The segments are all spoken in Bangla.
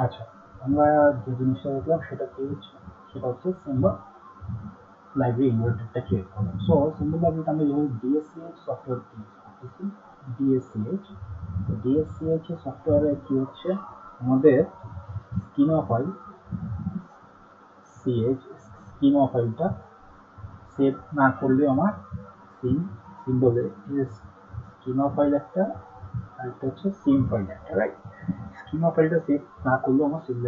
আচ্ছা, আমরা যে জিনিসটা দেখলাম সেটা হচ্ছে সিম্বল লাইব্রেরি ইনভার্টারটা ক্রিয়েট করলাম। সো সিম্বল লাইব্রেরিতে আমরা যেভাবে ডিএসসিএইচ সফটওয়্যার ইউজ করতেছি, ডিএসসিএইচ ডিএসসিএইচ এর সফটওয়্যারে কি হচ্ছে, আমাদের স্কিমা ফাইল স্কিমা ফাইলটা সেভ না করলে আমার সিম্বলের স্কিমা ফাইল একটা, আর একটা হচ্ছে সিম ফাইল একটা, রাইট? স্কিমা ফাইলটা সেভ না করলেও আমার সিম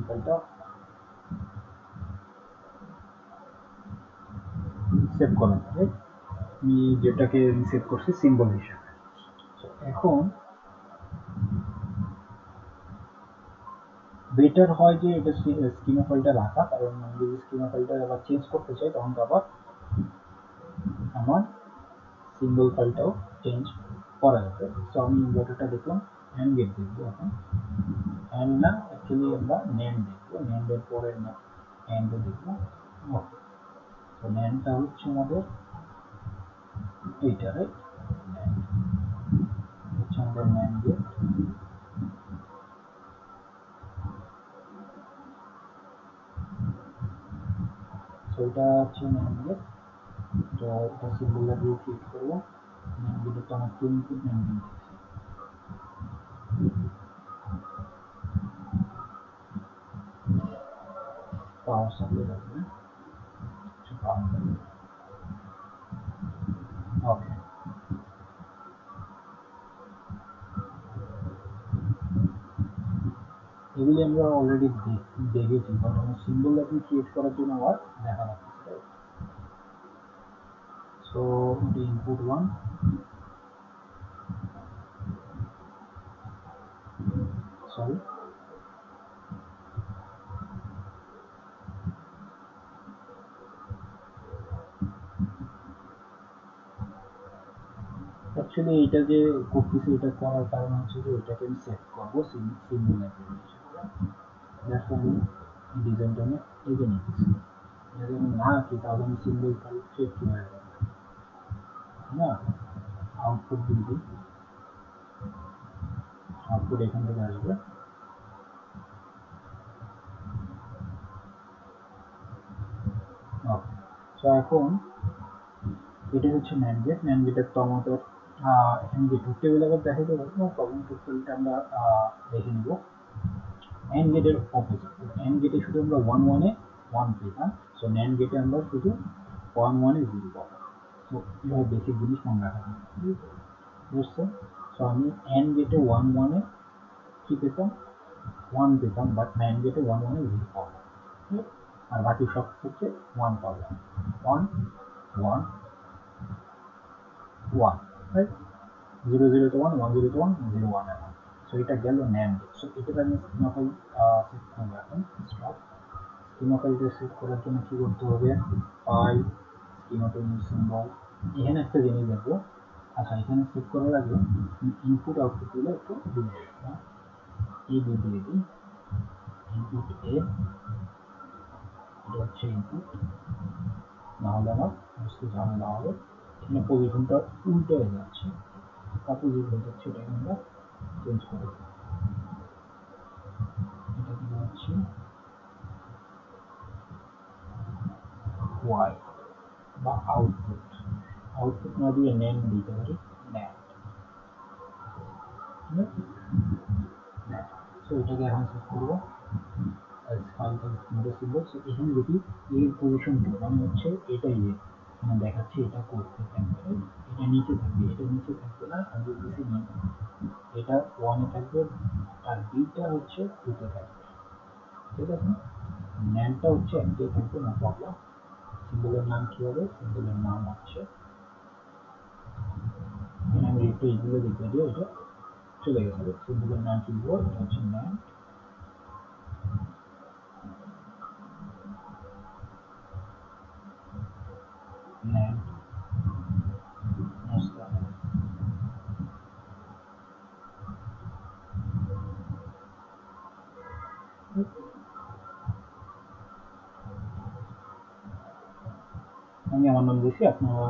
ফাইলটা সেভ করা যাবে, আমি যেটাকে সেভ করছি সিম্বল হিসেবে। So, এখন বেটার হয় যে এটা স্কিমা ফাইলটা রাখা, কারণ আমি যদি স্কিমা ফাইলটা আবার চেঞ্জ করতে চাই তখন তো আবার আমার সিম্বল ফাইলটাও চেঞ্জ করা যাবে। সো আমি ইনভার্টারটা দেখলাম, অ্যান্ড গেট দেখবো এখন। অ্যান্ড না, অ্যাকচুয়ালি আমরা ন্যান্ড দেখবো, ন্যান্ডের পরে অ্যান্ডও দেখবো। ওকে, তো ন্যান্ডটা হচ্ছে আমাদের এইটা, রাইট? ন্যান্ড হচ্ছে আমাদের ন্যান্ড গেট। সো এটা হচ্ছে ন্যান্ড গেট। তো এটা সিম্বল দিয়ে ক্রিয়েট করবো। ন্যান্ড গেটের তো আমার two input NAND gate power supply লাগবে, পাওয়ার লাগবে। ওকে, এগুলি আমরা অলরেডি দেখেছি, বাট আমার সিম্বল লাইব্রেরি ক্রিয়েট করার জন্য আবার দেখা লাগছে। সো এটা ইনপুট ওয়ান, সরি অ্যাকচুয়ালি এটা যে করতেছি, এটা করার কারণ হচ্ছে যে এটাকে আমি সেট করবো সিম্বল লাইব্রেরি হিসেবে। দ্যাটস আমি ডিজাইনটা আমি এগিয়ে নিতেছি। যদি আমি না আঁকি তাহলে আমি সিম্বল ফাইল সেট কিভাবে করবো, না? আউটপুট দিয়ে দিই, আউটপুট এখান থেকে আসবে। ওকে, সো এখন এটা হচ্ছে ন্যান্ড গেট। ন্যান্ড গেটের তো আমাদের এখানে যে ট্রুথ টেবিল আবার দেখাতে পারবো না প্রবলেম, ট্রুথ টেবিলটা আমরা দেখে নিব। অ্যান্ড গেটের অপোজিট, অ্যান্ড গেটে শুধু আমরা ওয়ান ওয়ানে ওয়ান পেতাম, সো ন্যান্ড গেটে আমরা শুধু ওয়ান ওয়ানে জিরো পাবো। সো এভাবে বেসিক জিনিস মনে রাখা বুঝছেন? সো আমি অ্যান্ড গেটে ওয়ান ওয়ানে কি পেতাম, ওয়ান পেতাম, বাট ন্যান্ড গেটে ওয়ান ওয়ানে জিরো পাবো, আর বাকি সব ক্ষেত্রে ওয়ান পাবো। One one one, right? Zero জিরোতে ওয়ান, ওয়ান জিরোতে ওয়ান, জিরো ওয়ান এখন। সো এটা গেল ন্যান্ড। সো এটাকে আমি স্কিমা ফাইল সেট করবো এখন। স্টপ, স্কিমা ফাইলটা সেট করার জন্য কি করতে হবে, ফাইল স্কিমা ফাইল সিম্বল। এখানে একটা জিনিস দেখবো, আচ্ছা এখানে সেট করার আগে ইনপুট আউটপুট গুলো একটু দিয়ে দেবো। এ দিয়ে দিই, ইনপুট এ, এটা হচ্ছে ইনপুট, নাহলে আমার বুঝতে ঝামেলা হবে। এখানে পজিশনটা উল্টো হয়ে যাচ্ছে, অপোজিট হয়ে যাচ্ছে, এটাকে আমরা চেঞ্জ করে দেবো। এটা দিয়ে হচ্ছে ওয়াই বা আউটপুট, আউটপুট না দিয়ে নেম দিতে পারি, ন্যান্ড। সো এটাকে এখন সেট করবো ফাইল সিম্বল। সো এখানে দেখি এর পজিশন টু, মানে হচ্ছে এটাই এখানে দেখাচ্ছে, এটা করতে থাকবে, এটা নিচে থাকবে, এটা নিচে থাকবে না, আমি বলতেছি এটা ওয়ানে থাকবে, আর বিটা হচ্ছে টুতে থাকবে, ঠিক আছে? ন্যামটা হচ্ছে একটাই থাকবে, না প্রবলেম। সিম্বলের নাম কি হবে, সিম্বলের নাম হচ্ছে, এখানে আমি রিপ্লেস দিলে দেখবে যে এটা চলে গেছে। সিম্বলের নাম কি দিব, এটা হচ্ছে ন্যাম, ন্যাম মশলা। আমি আমার নাম দিয়েছি, আপনারা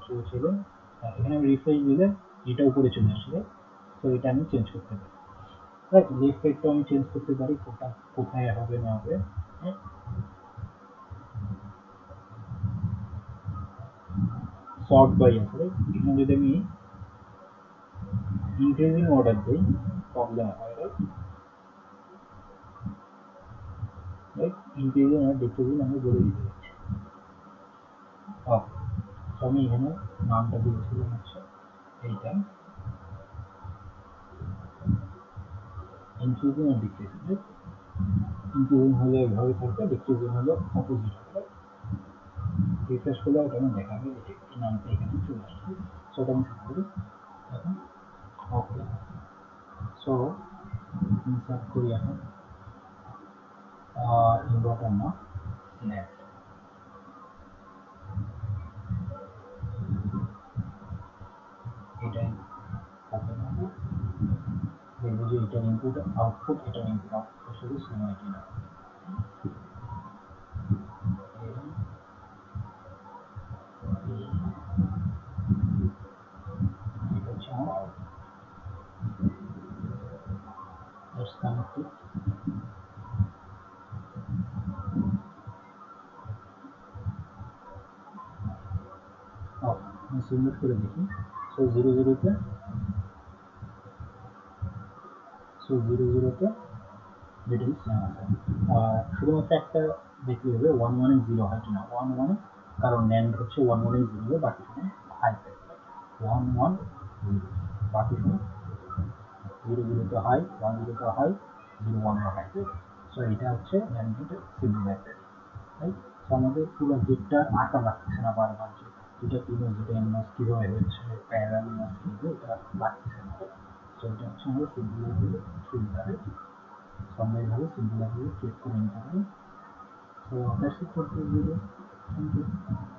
কেউ ছিলেন। এখানে আমি রিফ্রেশ দিলে এটা উপরে চলে আসবে, তো এটা আমি চেঞ্জ করতে পারি। রাইট, লেফট রাইটটা আমি চেঞ্জ করতে পারি কোথায় হবে না হবে। সর্ট বাই আছে রাইট, এখানে যদি আমি ইনক্রিজিং অর্ডার দিই প্রবলেম হয় রাইট। রাইট, ইনক্রিজিং আর ডিক্রিজিং আমি বলে দিতে পারছি। ওকে, তো আমি এখানে নামটা দিয়েছিলাম হচ্ছে এইটা, ইনক্রিজিং আর ডিক্রিজিং রাইট। ইনক্রিজিং হলে এভাবে থাকবে, ডিক্রিজিং হলে অপোজিট হবে। রিফ্রেশ করলে ওটা আমি দেখাবে যে এই নামটা এখানে চলে আসবে। সো ওটা আমি সেট করি এখন। ওকে, সো ইনসার্ট করি এখন ইনভার্টার না নেট, এটাই ওকে না, দেখবো যে এটার ইনপুট আউটপুট, এটার ইনপুট আউটপুট শুধু সেম হয় কিনা। এটা হচ্ছে আমার আউটপুট, লেটস কানেক্ট ইট। ওকে, আমি সিমুলেট করে দেখি। সো জিরো জিরোতে, জিরো জিরোতে লিটল সেম আছে। শুধুমাত্র একটা দেখতে হবে ওয়ান ওয়ানে জিরো হয় কিনা, ওয়ান ওয়ানে, কারণ ন্যান্ড হচ্ছে ওয়ান ওয়ানে জিরো, বাকি সময় হাই থাকবে। ওয়ান ওয়ান জিরো, বাকি সময় জিরো জিরোতে হাই, ওয়ান জিরোতে হাই, জিরো ওয়ানে হাই। সো এটা হচ্ছে ন্যান্ড গেটের সিমুলেটেড রাইট। তো আমাদের পুরো গেটটা আঁকা লাগতেছে না বারবার, যে এটা পিনও যেটা এনমাস কীভাবে হচ্ছে, প্যারাল মাস কীভাবে, এটা লাগতেছে না। সো এটা হচ্ছে আমাদের সিম্পল সুবিধা রাইট। সো আমরা এইভাবে সিম্পল ক্রিয়েট করে নিতে পারি। So that's it for this video. Thank you.